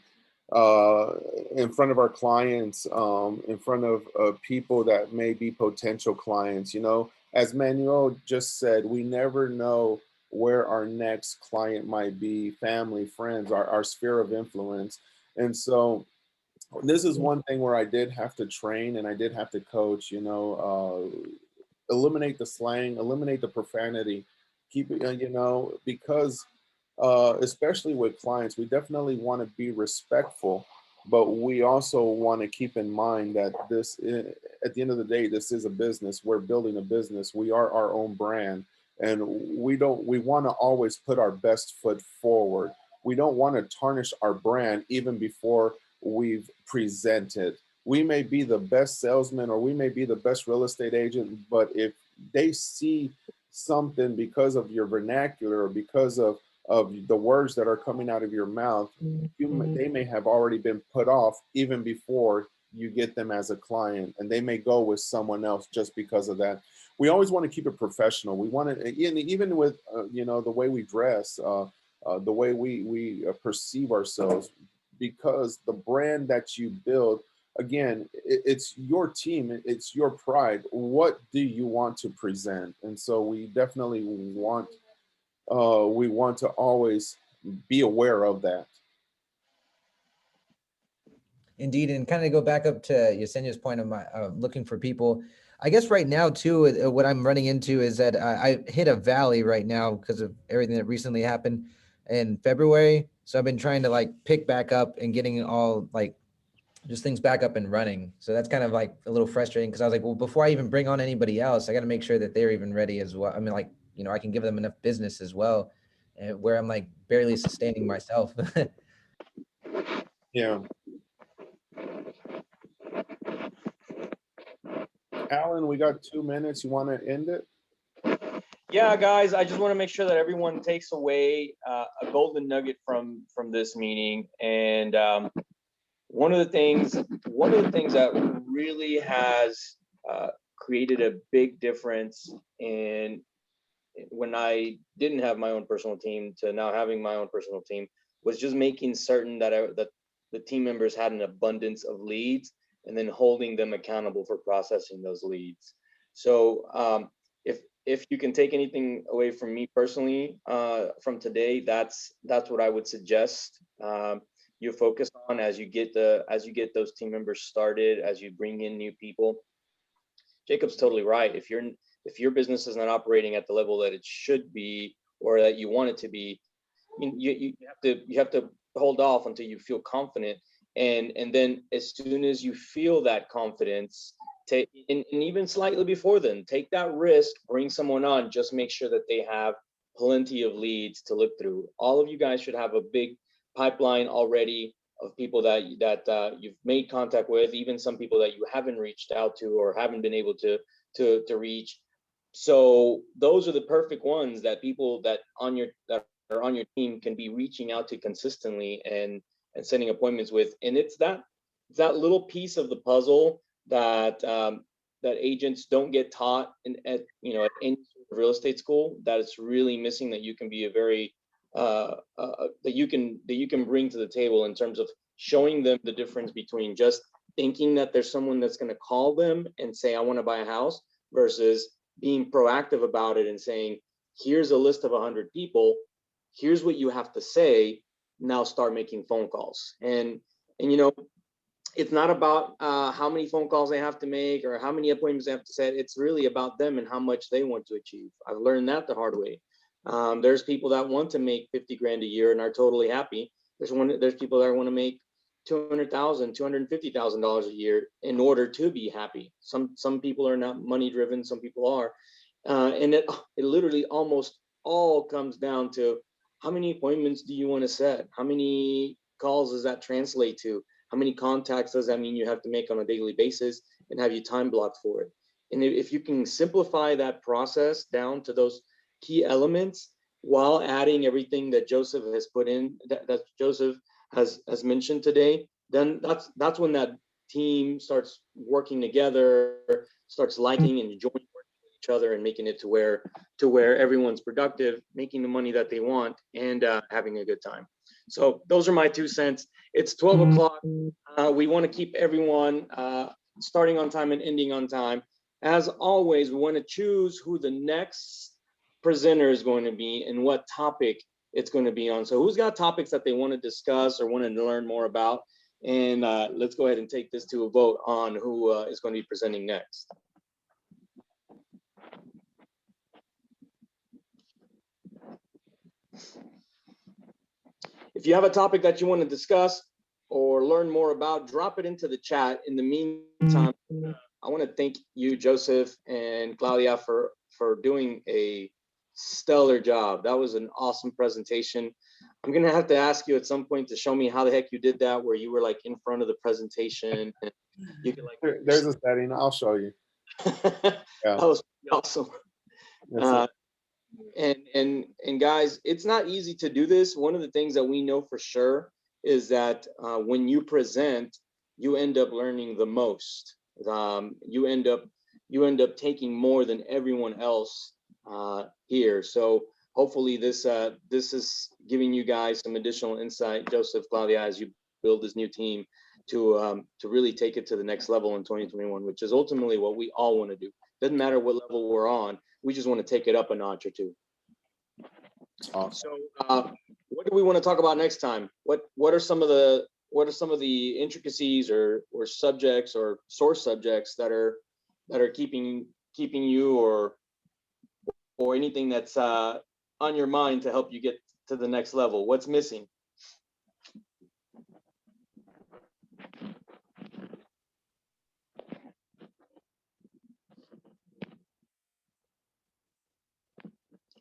in front of our clients, in front of people that may be potential clients? You know, as Manuel just said, we never know where our next client might be, family, friends, our sphere of influence. And so this is one thing where I did have to train and I did have to coach, you know, eliminate the slang, eliminate the profanity, keep it, you know, because especially with clients, we definitely want to be respectful, but we also want to keep in mind that this, at the end of the day, this is a business. We're building a business. We are our own brand, and we want to always put our best foot forward. We don't want to tarnish our brand even before we've presented. we may be the best salesman or we may be the best real estate agent, but if they see something because of your vernacular or because of the words that are coming out of your mouth, they may have already been put off even before you get them as a client, and they may go with someone else just because of that. We always want to keep it professional. We want to, even with the way we dress, the way we perceive ourselves, because the brand that you build, again, it's your team, it's your pride. What do you want to present? And so we definitely want to always be aware of that. Indeed, and kind of go back up to Yesenia's point of my looking for people. I guess right now too, what I'm running into is that I hit a valley right now because of everything that recently happened in February. So I've been trying to like pick back up and getting all like just things back up and running. So that's kind of like a little frustrating because I was like, well, before I even bring on anybody else, I got to make sure that they're even ready as well. I mean, like, I can give them enough business as well, where I'm like barely sustaining myself. Yeah. Alan, we got 2 minutes. You want to end it? Yeah, guys, I just want to make sure that everyone takes away a golden nugget from this meeting. And one of the things that really has created a big difference in when I didn't have my own personal team to now having my own personal team was just making certain that that the team members had an abundance of leads, and then holding them accountable for processing those leads. So if you can take anything away from me personally from today, that's what I would suggest you focus on as you get those team members started, as you bring in new people. Jacob's totally right. If your business is not operating at the level that it should be or that you want it to be, you have to hold off until you feel confident, and then as soon as you feel that confidence, take and even slightly before then, take that risk, bring someone on. Just make sure that they have plenty of leads to look through. All of you guys should have a big pipeline already of people that you've made contact with, even some people that you haven't reached out to or haven't been able to reach. So those are the perfect ones that people that are on your team can be reaching out to consistently and setting appointments with. And it's that little piece of the puzzle that that agents don't get taught at any sort of real estate school, that it's really missing, that you can be a very that you can bring to the table in terms of showing them the difference between just thinking that there's someone that's going to call them and say, I want to buy a house, versus being proactive about it and saying, here's a list of 100 people, here's what you have to say, now start making phone calls. And it's not about how many phone calls they have to make or how many appointments they have to set. It's really about them and how much they want to achieve. I've learned that the hard way. There's people that want to make 50 grand a year and are totally happy. There's people that want to make $200,000, $250,000 a year in order to be happy. Some people are not money driven, some people are. And it literally almost all comes down to, how many appointments do you want to set? How many calls does that translate to? How many contacts does that mean you have to make on a daily basis, and have you time blocked for it? And if you can simplify that process down to those key elements while adding everything that Joseph has put in, that Joseph has mentioned today, then that's when that team starts working together, starts liking and enjoying working with each other, and making it to where everyone's productive, making the money that they want, and having a good time. So those are my 2 cents. It's 12 o'clock. We want to keep everyone starting on time and ending on time. As always, we want to choose who the next presenter is going to be and what topic it's going to be on. So who's got topics that they want to discuss or want to learn more about? And let's go ahead and take this to a vote on who is going to be presenting next. If you have a topic that you want to discuss or learn more about, drop it into the chat. In the meantime, I want to thank you, Joseph and Claudia, for doing a stellar job. That was an awesome presentation. I'm going to have to ask you at some point to show me how the heck you did that, where you were like in front of the presentation You can like. There's a setting. I'll show you. That was awesome. And guys, it's not easy to do this. One of the things that we know for sure is that when you present, you end up learning the most. You end up taking more than everyone else here. So hopefully this is giving you guys some additional insight, Joseph, Claudia, as you build this new team to really take it to the next level in 2021, which is ultimately what we all want to do. Doesn't matter what level we're on. We just want to take it up a notch or two. Awesome. So what do we want to talk about next time? What are some of the intricacies or subjects or source subjects that are keeping you or anything that's on your mind to help you get to the next level? What's missing?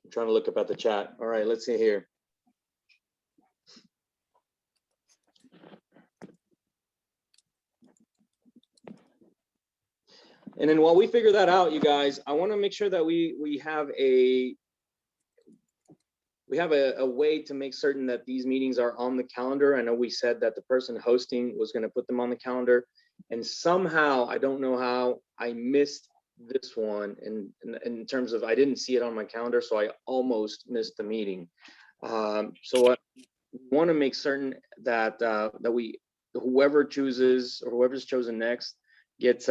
I'm trying to look up at the chat. All right, let's see here. And then while we figure that out, you guys, I want to make sure that we have a way to make certain that these meetings are on the calendar. I know we said that the person hosting was going to put them on the calendar, and somehow, I don't know how, I missed this one in terms of I didn't see it on my calendar, so I almost missed the meeting. So I want to make certain that whoever chooses or whoever's chosen next gets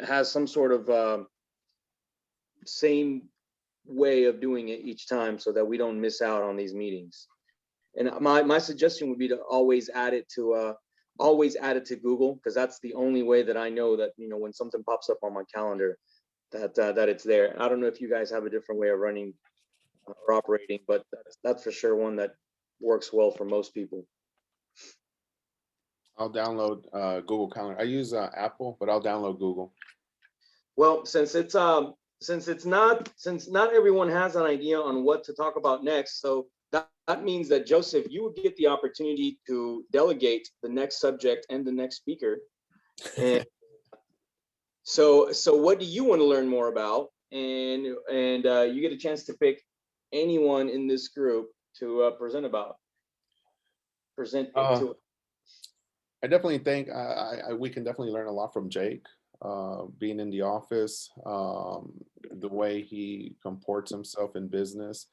has some sort of same way of doing it each time, so that we don't miss out on these meetings. And my suggestion would be to always add it to Google, because that's the only way that I know that, you know, when something pops up on my calendar, that it's there. I don't know if you guys have a different way of running or operating, but that's for sure one that works well for most people. I'll download Google Calendar. I use Apple, but I'll download Google. Well, since not everyone has an idea on what to talk about next, so that means that, Joseph, you would get the opportunity to delegate the next subject and the next speaker. And so what do you want to learn more about? And you get a chance to pick anyone in this group to present to. I definitely think we can definitely learn a lot from Jake, being in the office, the way he comports himself in business.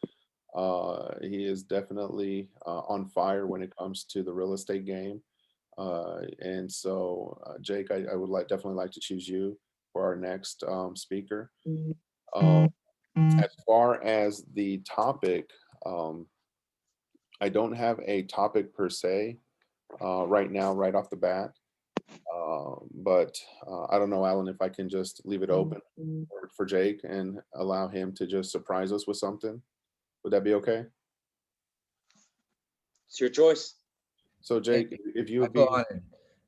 He is definitely on fire when it comes to the real estate game. And so, Jake, I would definitely like to choose you for our next speaker. As far as the topic, I don't have a topic per se right now, right off the bat. But I don't know, Alan, if I can just leave it open for Jake and allow him to just surprise us with something. Would that be okay? It's your choice. So Jake, if you would be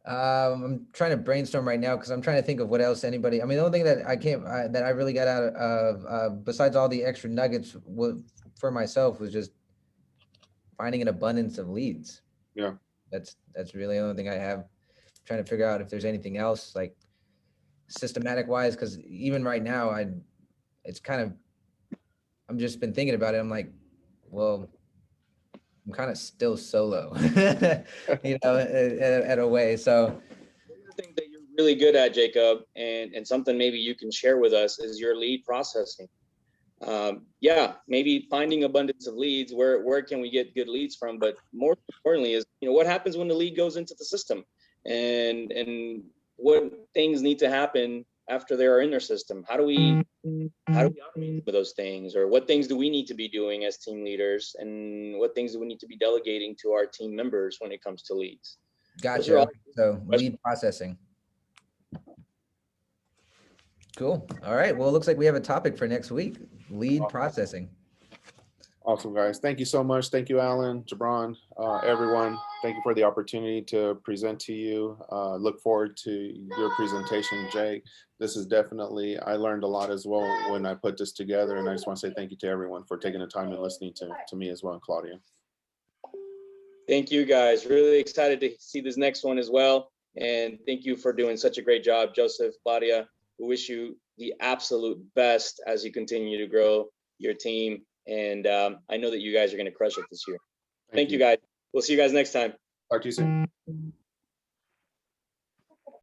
I'm trying to brainstorm right now because I'm trying to think of what else anybody. I mean, the only thing that that I really got out of besides all the extra nuggets for myself was just finding an abundance of leads. Yeah, that's really the only thing I have. Trying to figure out if there's anything else like systematic wise, because even right now it's kind of, I'm just been thinking about it. I'm like, well, I'm kind of still solo, you know, at a way. So the thing that you're really good at, Jacob, and something maybe you can share with us is your lead processing. Yeah, maybe finding abundance of leads. Where can we get good leads from? But more importantly is, you know, what happens when the lead goes into the system, and what things need to happen after they are in their system. How do we automate those things, or what things do we need to be doing as team leaders, and what things do we need to be delegating to our team members when it comes to leads? Gotcha. So lead processing. Cool. All right. Well, it looks like we have a topic for next week. Lead processing. Awesome, guys. Thank you so much. Thank you, Alan, Jabron, everyone. Thank you for the opportunity to present to you. Look forward to your presentation, Jake. This is definitely, I learned a lot as well when I put this together. And I just want to say thank you to everyone for taking the time and listening to me as well, and Claudia. Thank you, guys. Really excited to see this next one as well. And thank you for doing such a great job, Joseph, Claudia. We wish you the absolute best as you continue to grow your team. And I know that you guys are going to crush it this year. Thank you, guys. We'll see you guys next time. Talk to you soon.